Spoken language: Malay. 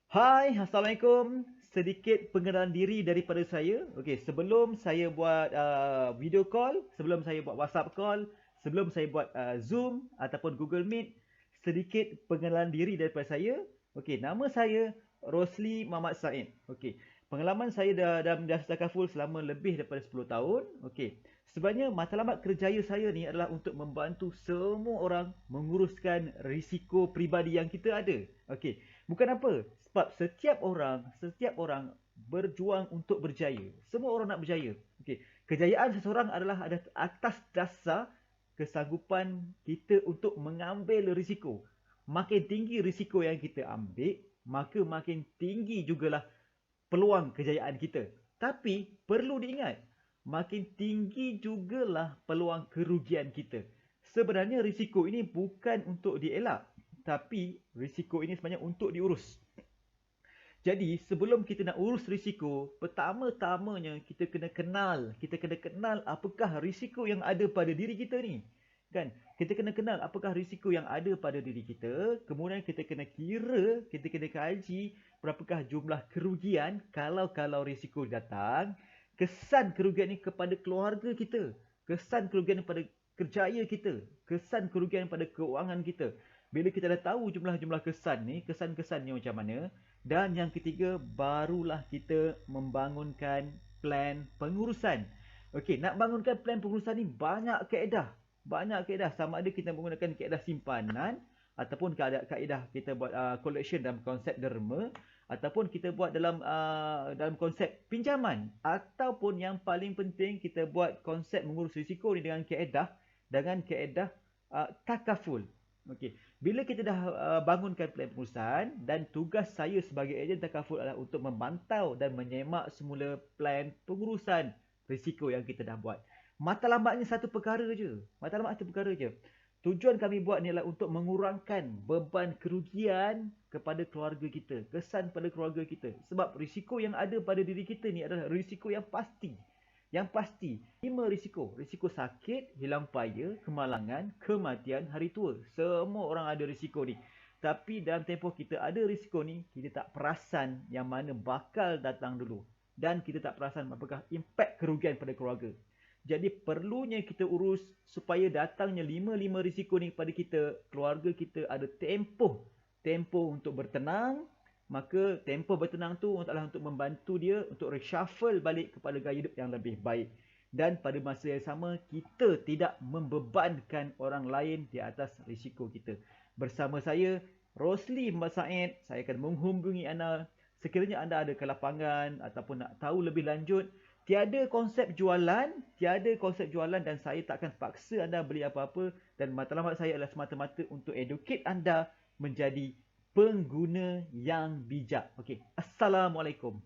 Hai, Assalamualaikum. Sedikit pengenalan diri daripada saya. Okey, sebelum saya buat video call, sebelum saya buat WhatsApp call, sebelum saya buat Zoom ataupun Google Meet, sedikit pengenalan diri daripada saya. Okey, nama saya Rosli Muhammad Said. Okey, pengalaman saya dalam Dasar Takaful selama lebih daripada 10 tahun. Okey, sebenarnya matlamat kerjaya saya ni adalah untuk membantu semua orang menguruskan risiko peribadi yang kita ada. Okey, bukan apa? Sebab setiap orang berjuang untuk berjaya. Semua orang nak berjaya. Okey, kejayaan seseorang adalah ada atas dasar kesanggupan kita untuk mengambil risiko. Makin tinggi risiko yang kita ambil, maka makin tinggi jugalah peluang kejayaan kita. Tapi perlu diingat, makin tinggi jugalah peluang kerugian kita. Sebenarnya risiko ini bukan untuk dielak, tapi risiko ini sebenarnya untuk diurus. Jadi sebelum kita nak urus risiko, pertama-tamanya kita kena kenal apakah risiko yang ada pada diri kita ni. Kan? Kita kena kenal apakah risiko yang ada pada diri kita, kemudian kita kena kira, kita kena kaji berapakah jumlah kerugian kalau risiko datang, kesan kerugian ni kepada keluarga kita, kesan kerugian pada kerjaya kita, kesan kerugian pada keuangan kita. Bila kita dah tahu jumlah-jumlah kesan ni, kesan-kesannya macam mana, dan yang ketiga, barulah kita membangunkan plan pengurusan. Okey, nak bangunkan plan pengurusan ni banyak kaedah. Banyak kaedah. Sama ada kita menggunakan kaedah simpanan, ataupun kaedah kita buat collection dalam konsep derma, ataupun kita buat dalam konsep pinjaman, ataupun yang paling penting kita buat konsep mengurus risiko ni dengan kaedah takaful. Okey, bila kita dah bangunkan plan pengurusan, dan tugas saya sebagai ejen takaful adalah untuk memantau dan menyemak semula plan pengurusan risiko yang kita dah buat. Matlamatnya satu perkara je. Matlamat satu perkara je. Tujuan kami buat ni adalah untuk mengurangkan beban kerugian kepada keluarga kita, kesan pada keluarga kita. Sebab risiko yang ada pada diri kita ni adalah risiko yang pasti. Yang pasti, 5 risiko. Risiko sakit, hilang paya, kemalangan, kematian, hari tua. Semua orang ada risiko ni. Tapi dalam tempoh kita ada risiko ni, kita tak perasan yang mana bakal datang dulu. Dan kita tak perasan apakah impak kerugian pada keluarga. Jadi perlunya kita urus supaya datangnya 5 risiko ni kepada kita, keluarga kita ada tempoh untuk bertenang. Maka tempoh bertenang tu adalah untuk membantu dia untuk reshuffle balik kepada gaya hidup yang lebih baik. Dan pada masa yang sama, kita tidak membebankan orang lain di atas risiko kita. Bersama saya, Rosli Muhammad Said, saya akan menghubungi anda sekiranya anda ada kelapangan ataupun nak tahu lebih lanjut. Tiada konsep jualan dan saya tak akan paksa anda beli apa-apa, dan matlamat saya adalah semata-mata untuk educate anda menjadi pengguna yang bijak. Okey, Assalamualaikum.